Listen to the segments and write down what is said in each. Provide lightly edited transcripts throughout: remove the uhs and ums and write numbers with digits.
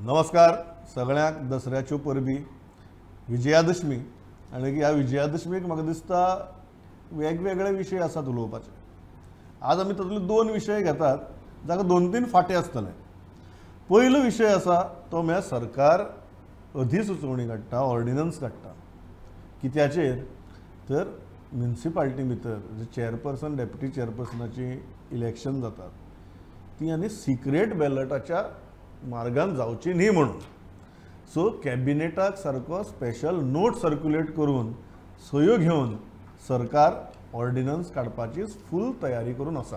नमस्कार सगळ्यांक दसऱ्याच्यो परबी विजयादशमी आनी ह्या विजयादशमीक म्हाका दिसता वेगवेगळे विशय आसात उलोवपाचे. आज आमी तातूंतले दोन विशय घेतात जाका 2-3 फाटे आसतले. पयलो विशय आसा तो म्हळ्यार सरकार अधिसुचोवणी काडटा, ऑर्डिनन्स काडटा. कित्याचेर तर म्युनिसिपालिटी भितर जे चेअरपर्सन डेप्युटी चेअरपर्सनाची इलेक्शन जातात ती आनी सिक्रेट बॅलटाच्या मार्गान जावची न्ही म्हणून. सो कॅबिनेटाक सारको स्पेशल नोट सर्क्युलेट करून सयो घेवन सरकार ऑर्डिनन्स काडपाची फूल तयारी करून आसा.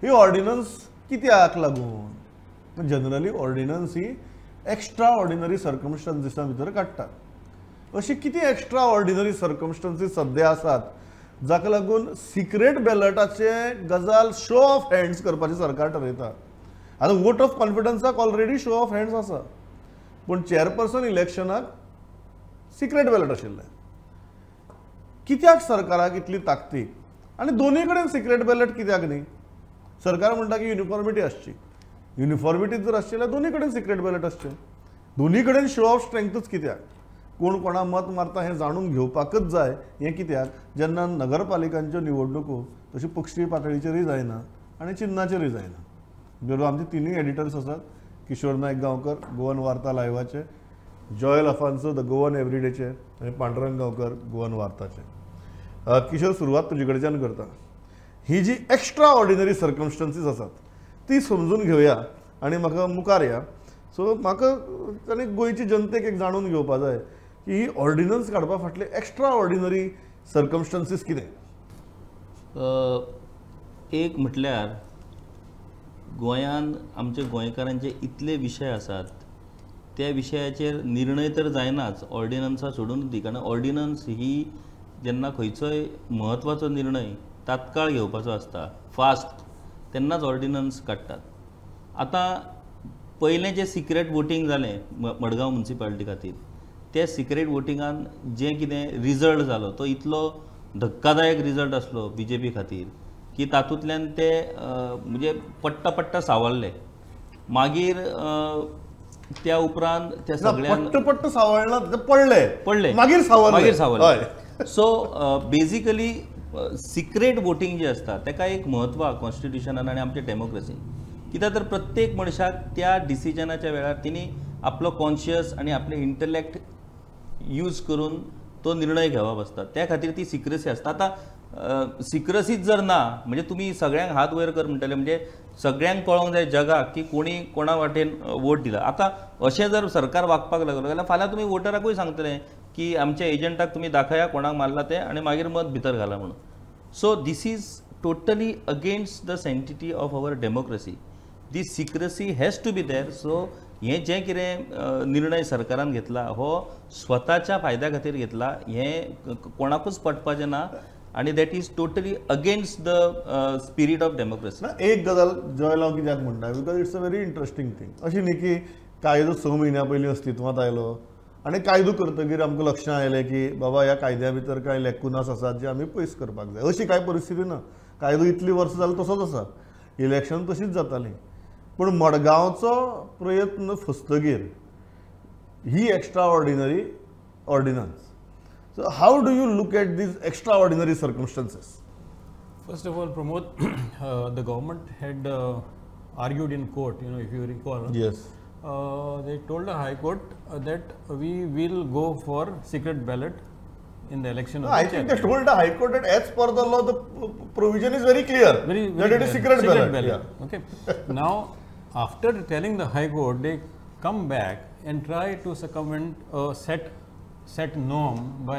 ही ऑर्डिनन्स कित्याक लागून? जनरली ऑर्डिनन्स ही एक्स्ट्रा ऑर्डिनरी सर्कमस्टन्सिसा भितर काडटात. अशी किती एक्स्ट्रा ऑर्डिनरी सर्कमस्टन्सीस सद्या आसात जाका लागून सिक्रेट बॅलटाचे गजाल शो ऑफ हँड्स करपाची सरकार ठरयता. आतां वोट ऑफ कॉन्फिडन्साक ऑलरेडी शो ऑफ हँड्स आसा, पूण चेअरपर्सन इलेक्शनाक सिक्रेट बॅलट आशिल्लें. कित्याक सरकाराक इतली ताकतीक? आनी दोनूय कडेन सिक्रेट बॅलट कित्याक न्ही? सरकार म्हणटा की युनिफॉर्मिटी आसची. युनिफॉर्मिटी जर आसची जाल्यार दोनूय कडेन सिक्रेट बॅलट आसचें. दोनूय कडेन शो ऑफ स्ट्रेंथच कित्याक? कोण कोणा मत मारता हें जाणून घेवपाकच जाय. हें कित्याक? जेन्ना नगरपालिकांच्यो निवडणुको तशी पक्षी पातळीचेरय जायना आनी चिन्नाचेरय जायना. बरोबर आमचे तिनूय एडिटर्स आसात. किशोर नायक गांवकर गोवन वार्ता लायव्हाचे, जॉयल अफान्सो द गोवन एवरीडेचे आनी पांडुरंग गांवकर गोवन वार्ताचे. किशोर, सुरवात तुजे कडच्यान करता. ही जी एक्स्ट्रा ऑर्डिनरी सर्कमस्टन्सीस आसात ती समजून घेवया आनी म्हाका मुखार या. सो म्हाका आनी गोंयची जनतेक एक जाणून घेवपा जाय की ही ऑर्डिनन्स काडपा फाटले एक्स्ट्रा ऑर्डिनरी सर्कमस्टन्सीस कितें? एक म्हटल्यार गोंयान आमच्या गोंयकारांचे इतले विशय आसात त्या विशयाचेर निर्णय तर जायनाच ऑर्डिनन्सा सोडून दी. कारण ऑर्डिनन्स ही जेन्ना खंयचोय म्हत्वाचो निर्णय तात्काळ घेवपाचो आसता फास्ट तेन्नाच ऑर्डिनन्स काडटात. आतां पयलें जें सिक्रेट वोटींग जालें मडगांव म्युनिसिपालिटी खातीर, त्या सिक्रेट वोटिंगान जें कितें रिजल्ट जालो तो इतलो धक्कादायक रिजल्ट आसलो BJP खातीर की तातूंतल्यान ते म्हणजे पट्टा सावरले. मागीर त्या उपरांत त्या सगळ्यांक पट्ट सावळना, पडले मागीर सावरले. सो बेजिकली सिक्रेट वोटींग जें आसता ताका एक म्हत्व कॉन्स्टिट्युशनान आनी आमच्या डेमोक्रेसीन. कित्याक तर प्रत्येक मनशाक त्या डिसिजनाच्या वेळार तिणी आपलो कॉन्शियस आनी आपले इंटलेक्ट यूज करून तो निर्णय घेवप आसता. त्या खातीर ती सिक्रेसी आसता. आतां सिक्रेसीच जर ना म्हणजे तुमी सगळ्यांक हात वयर कर म्हणटले म्हणजे सगळ्यांक कळोंक जाय जगाक की कोणी कोणा वाटेन वोट दिला. आतां अशें जर सरकार वागपाक लागलो जाल्यार फाल्यां तुमी वोटराकूय सांगतले की आमच्या एजंटाक तुमी दाखया कोणाक मारला तें आनी मागीर मत भितर घाला म्हणून. So this is totally against the sanctity of our democracy. The secrecy has to be there. So हें जें कितें निर्णय सरकारान घेतला हो स्वताच्या फायद्या खातीर घेतला. हें कोणाकूच पटपाचें ना आनी that is totally against the spirit of democracy. एक गजाल जॉयल हांव कित्याक म्हणटा because it's a very interesting thing. अशी न्ही की कायदो 6 म्हयन्या पयलीं अस्तित्वांत आयलो आनी कायदो करतकीर आमकां लक्षांत आयलें की बाबा ह्या कायद्या भितर कांय लेकुनास आसात जे आमी पयस करपाक जाय. अशी कांय परिस्थिती ना. कायदो इतली वर्सां जाली तसोच आसा. इलेक्शन तशीच जातालीं. पूण मडगांवचो प्रयत्न फसतकीर ही extraordinary ordinance. So how do you look at these extraordinary circumstances? First of all, Pramod, the government had argued in court, if you recall. Yes. They told the High Court that we will go for secret ballot in the election. I think they told the High Court that as per the law, the provision is very clear. Very that it clear. is secret ballot. Yeah. Okay. Now, after telling the High Court, they come back and try to circumvent a set norm by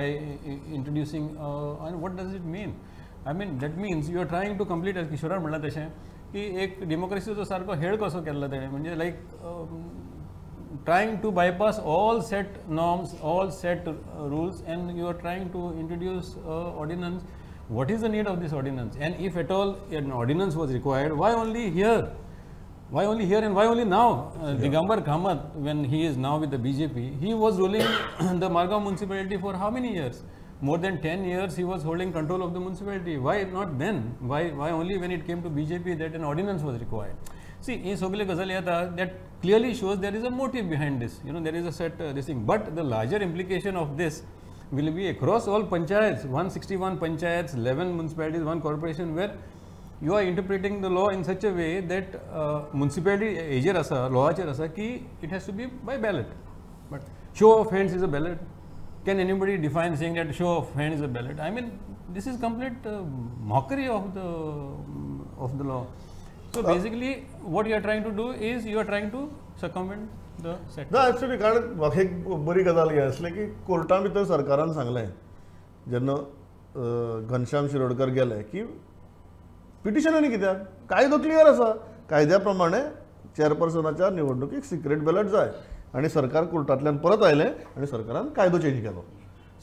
introducing and what does it mean? I mean that means you are trying to complete, as Kishoran म्हणला तशें की एक डेमोक्रेसीचो सारको हेळ कसो केल्लो तेणें म्हणजे लायक trying to bypass all set norms, all set rules, and you are trying to introduce ordinance. What is the need of this ordinance? And if at all an ordinance was required, why only here? Why only here and why only now? Digambar Kamath, when he is now with the BJP, he was ruling the Margao municipality for how many years? More than 10 years he was holding control of the municipality. Why not then? Why only when it came to BJP that an ordinance was required? See, in Sogile Ghazali that clearly shows there is a motive behind this. There is a set this thing. But the larger implication of this will be across all panchayats, 161 panchayats, 11 municipalities, 1 corporation, where you are interpreting the law in such a way that municipality ejer asa, lawacher asa ki it has to be by ballot. But show of hands is a ballot. Can anybody define saying that show of hands is a ballot? I mean, this is complete mockery of the law. So basically, what you are trying to do is you are trying to circumvent the set. ना actually कारण म्हाका एक बरी गजाल हें आसली की Carta भितर सरकारान सांगलें जेन्ना घनश्याम शिरोडकर गेले की पिटिशनांनी कित्याक कायदो क्लियर आसा कायद्या प्रमाणे चेअरपर्सनाच्या निवडणुकीक सिक्रेट बॅलट जाय आनी सरकार कोर्टांतल्यान परत आयलें आनी सरकारान कायदो चेंज केलो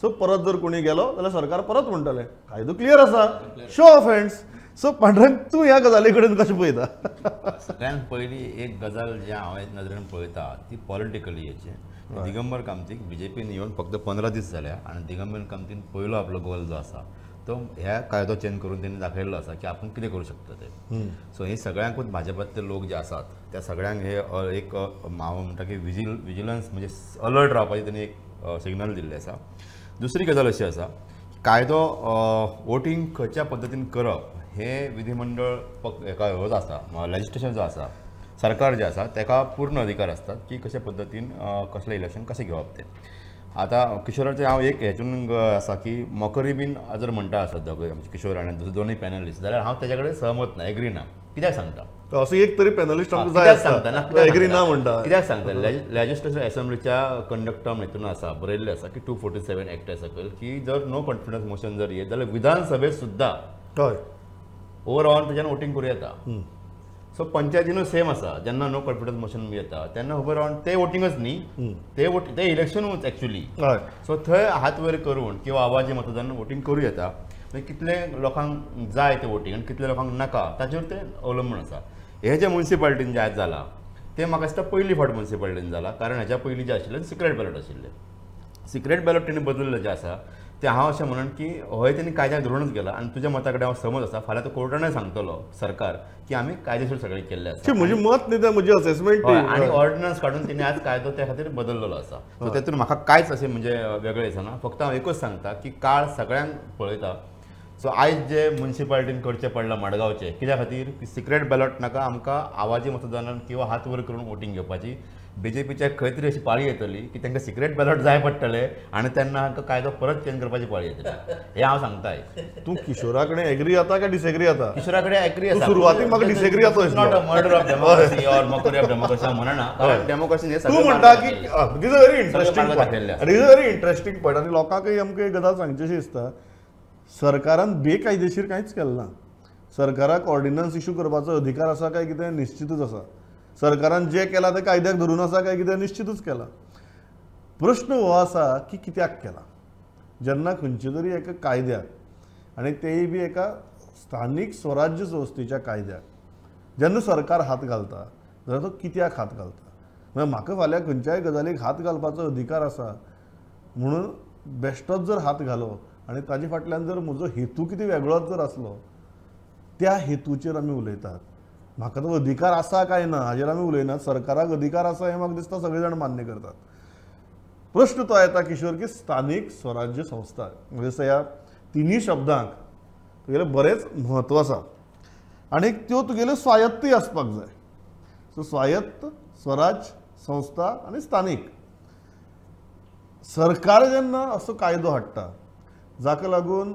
सो परत जर कोणी गेलो जाल्यार सरकार परत म्हणटलें कायदो क्लियर आसा शो ऑफ हँड्स सो पांढरंग तूं ह्या गजाली कडेन कशें पळयता सगळ्यात पहिली एक गजाल जी हांवें नदरेन पळयता ती पॉलिटिकली हेची दिगंबर कामतीक बीजेपीन येवन फक्त 15 दीस जाल्या आनी दिगंबर कामतीन पयलो आपलो गोल जो आसा तो ह्या कायदो चेंज करून त्यांनी दाखयल्लो आसा की आपण कितें करूं शकता ते सो हे सगळ्यांकूच भाजपातले लोक जे आसात त्या सगळ्यांक हे एक हांव म्हणटा की विजिलन्स म्हणजे अलर्ट रावपाची त्यांनी एक सिग्नल दिल्लें आसा दुसरी गजाल अशी आसा कायदो वोटींग खंयच्या पद्दतीन करप हे विधिमंडळ हेका हो जो आसा लेजिस्लेशन जो आसा सरकार जे आसा ताका पूर्ण अधिकार असतात की कशा पद्दतीन कसलें इलेक्शन कशें घेवप तें आता किशोराचे हांव एक हेतून आसा की मॉकरी बीन जर म्हणटा आसत दोगूय किशोर आनी दोनूय पॅनलिस्ट जाल्यार हांव तेच्या कडेन सहमत ना एग्री ना कित्याक सांगता असो एक तरी पॅनलिस्ट आमकां जाय सांगता एग्री ना म्हणटा कित्याक सांगता लेजिस्लेटिव्ह असेंब्लीच्या कंडक्टम हेतून आसा बरयल्लें आसा की 247 एक्टा सकयल की जर नो कॉन्फिडन्स मोशन जर येत जाल्यार विधानसभेत सुद्दां हय ओवरऑल त्याच्यान वोटींग करूं येता सो पंचायतीनूय सेम आसा जेन्ना नो कॉन्फिडन्स मोशन येता तेन्ना ओवरऑल ते वोटींगच न्ही ते इलेक्शनूच एक्चुअली हय सो थंय हात वयर करून किंवा आवाजी मतदान वोटींग करूं येता कितले लोकांक जाय ते वोटींग आनी कितले लोकांक नाका ताचेर ते अवलंबून आसा हे जे म्युनिसिपालिटीन जे आज जाला ते म्हाका दिसता पयली फावट म्युनिसिपालिटीन जाला कारण हेच्या पयलीं जे आशिल्ले सिक्रेट बॅलट आशिल्ले सिक्रेट बॅलट तेणी बदलले जे आसा ते हांव अशें म्हणन की हय तेणी कायद्याक धरूनच गेला आनी तुज्या मता कडेन हांव समज आसा फाल्यां तो कोर्टानूय सांगतलो सरकार की आमी कायदेशीर सगळें केल्लें आसा म्हजें मत न्ही तें म्हजें असेसमेंट आनी ऑर्डिनन्स काडून तेणी आज कायदो त्या खातीर बदललेलो आसा सो तेतून म्हाका कांयच अशें म्हणजे वेगळें दिसना फक्त हांव एकूच सांगता की काळ सगळ्यांक पळयता सो आयज जे म्युनिसिपालिटीन करचें पडलां मडगांवचें कित्या खातीर की सिक्रेट बॅलट नाका आमकां आवाजी मतदानान किंवा हात वर करून वोटींग घेवपाची बीजेपीच्या खंय तरी अशी पाळी येतली की तांकां सिक्रेट बॅलट जाय पडटले आनी तेन्ना हांकां कायदो परत चेंज करपाची पाळी येतली हे हांव सांगताय तूं किशोरा कडेन एग्री जाता काय डिसएग्री जाता किशोरा कडेन एग्री आसा सुरवातीक म्हाका डिसएग्री जाता not a murder of democracy or mockery of democracy हांव म्हणना कारण डेमोक्रेसीन हे तूं म्हणटा की this a very interesting point this a very interesting point आनी लोकांकय आमकां एक गजाल सांगचेशी दिसता सरकारान बेकायदेशीर कांयच केलें ना सरकाराक ऑर्डिनन्स इश्यू करपाचो अधिकार आसा काय कितें निश्चितूच आसा सरकारान जे केलां तें कायद्याक धरून आसा काय कितें निश्चितूच केलां प्रश्न हो आसा की कित्याक केला जेन्ना खंयचे तरी एका कायद्याक आनी तेय बी एका स्थानीक स्वराज्य संस्थेच्या कायद्याक जेन्ना सरकार हात घालता जाल्यार तो कित्याक हात घालता म्हणजे म्हाका फाल्यां खंयच्याय गजालीक हात घालपाचो अधिकार आसा म्हणून बेश्टोच जर हात घालो आनी ताजे फाटल्यान जर म्हजो हेतू कितें वेगळोच जर आसलो त्या हेतूचेर आमी उलयतात म्हाका तो अधिकार आसा काय ना हाजेर आमी उलयनात सरकाराक अधिकार आसा हें म्हाका दिसता सगळे जाण मान्य करतात प्रश्न तो येता किशोर की स्थानीक स्वराज्य संस्था म्हणजे ह्या तिनी शब्दांक तुगेलें बरेंच म्हत्व आसा आनी त्यो तुगेल्यो स्वायत्तय आसपाक जाय सो स्वायत्त स्वराज संस्था आनी स्थानीक सरकार जेन्ना असो कायदो हाडटा जाका लागून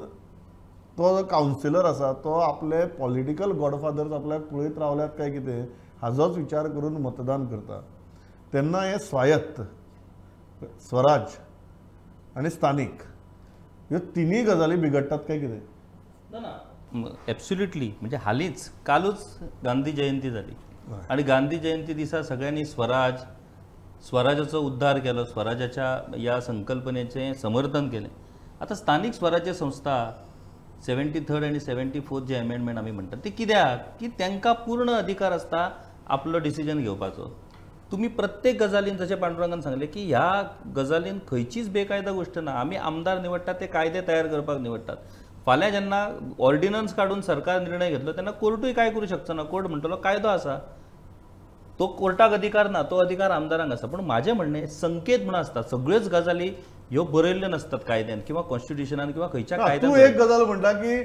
तो जो कावन्सिलर आसा तो आपले पॉलिटिकल गॉडफादर्स आपल्याक पळयत रावल्यात काय कितें हाजोच विचार करून मतदान करता तेन्ना हे स्वायत्त स्वराज आनी स्थानीक ह्यो तिनी गजाली बिगडटात काय कितें ना ना एब्सोल्युटली म्हणजे हालींच कालूच गांधी जयंती जाली आणि गांधी जयंती दिसा सगळ्यांनी स्वराजाचो उद्धार केलो स्वराजाच्या या संकल्पनेचे समर्थन केलें आता स्थानिक स्वराज्य संस्था 73rd आणि 74th जे अमेंडमेंट आमी म्हणटात ती कित्याक की तांकां पूर्ण अधिकार आसता आपलो डिसिजन घेवपाचो तुम्ही प्रत्येक गजालीन जशें पांडुरंगान सांगलें की ह्या गजालीन खंयचीच बेकायदा गोष्ट ना आमी आमदार निवडटात ते कायदे तयार करपाक निवडटात फाल्यां जेन्ना ऑर्डिनन्स काडून सरकार निर्णय घेतलो तेन्ना कोर्टूय काय करूं शकचो ना कोर्ट म्हणटलो कायदो आसा तो कोर्टाक अधिकार ना, तो अधिकार आमदारांक आसा. पण माझे म्हणणे संकेत म्हणून असतात, सगळ्योच गजाली ह्यो बरयल्ल्यो नसतात कायद्यान किंवा कॉन्स्टिट्युशनान किंवा खंयच्या तू कायद्यान. एक गजाल म्हणटा की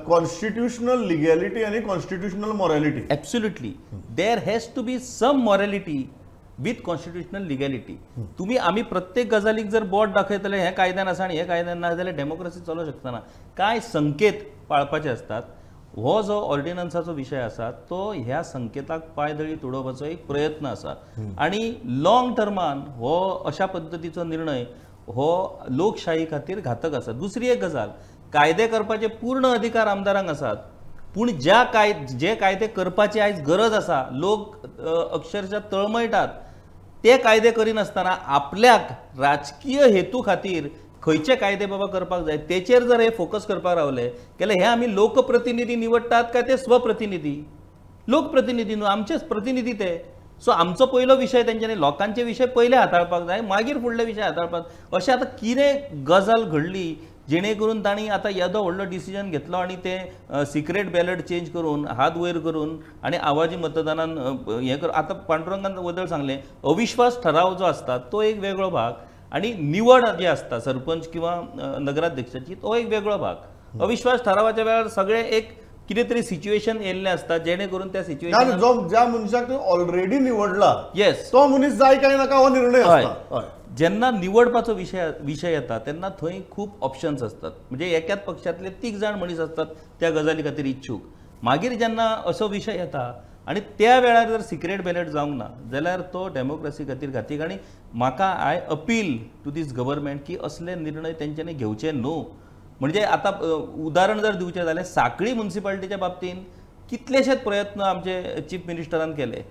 कॉन्स्टिट्युशनल लिगॅलिटी आणि constitutional morality. Absolutely there has to be some morality with constitutional legality. तुम्ही आम्ही प्रत्येक गजालीक जर बोट दाखयतले हे कायद्यान आसा आणि हे कायद्यान ना जाल्यार डेमोक्रेसी चलोवंक शकना. काय संकेत पाळपाचे असतात. हो जो ऑर्डिनन्साचो विशय आसा तो ह्या संकेताक पायदळी तुडोवपाचो एक प्रयत्न आसा आणि लॉंग टर्मान हो अशा पद्दतीचो निर्णय हो लोकशाही खातीर घातक आसा. दुसरी एक गजाल, कायदे करपाचे पूर्ण अधिकार आमदारांक आसात, पूण जे कायदे करपाची आयज गरज आसा, लोक अक्षरशः तळमळटात, ते कायदे करिनासतना आपल्याक राजकीय हेतू खातीर खंयचे कायदे बाबा करपाक जाय तेचेर जर हे फोकस करपाक रावले केले, हे आमी लोकप्रतिनिधी निवडटात काय ते स्वप्रतिनिधी? लोकप्रतिनिधी न्हू, आमचेच प्रतिनिधी ते. सो आमचो पयलो विशय तेंच्यांनी लोकांचे विशय पयले हाताळपाक जाय, मागीर फुडले विशय हाताळपाक. अशें आतां कितें गजाल घडली जेणे करून तांणी आतां येदो व्हडलो डिसिजन घेतलो आणि ते सिक्रेट बॅलट चेंज करून, हात वयर करून आणि आवाजी मतदानान हें कर. आतां पांडुरंगान वदळ सांगलें, अविश्वास ठराव जो आसता तो एक वेगळो भाग आणि निवड जी असता सरपंच किंवा नगराध्यक्षाची तो एक वेगळो भाग. अविश्वास ठरावाच्या वेळार सगळे एक कितें तरी सिच्युएशन येयल्लें आसता जेणे करून त्या सिच्युएशन जो ज्या मनशाक ऑलरेडी निवडला येस तो मनीस जाय काय नाका हो निर्णय असता. जेन्ना निवडपाचो विशय येता तेन्ना थंय खूब ऑप्शन्स असतात. म्हणजे एकाच पक्षातले 3 जाण मनीस असतात त्या गजाली खातीर इच्छूक. मागीर जेन्ना असो विशय येता आणि त्या वेळार जर सिक्रेट बॅलट जावंक ना जाल्यार तो डेमोक्रेसी खातीर घातीक. आणि म्हाका I appeal to this government की असले निर्णय तेंच्यांनी घेवचे न्हू. म्हणजे आता उदाहरण जर दिवचें जाल्यार सांखळी म्युनिसिपालिटीच्या बाबतींत कितलेशेच प्रयत्न आमचे चीफ मिनिस्टरान केले,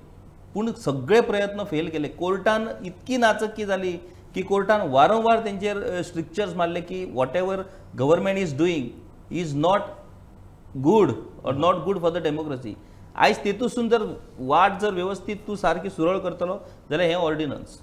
पूण सगळे प्रयत्न फेल केले. कोर्टान इतकी नाचक्की जाली की कोर्टान वारंवार तेंचेर स्ट्रिक्चर्स मारले की what ever government is doing is not good or not good for the democracy. आयज तेतून जर वाट जर व्यवस्थीत तूं सारकी सुरळ करतलो जाल्यार हें ऑर्डिनन्स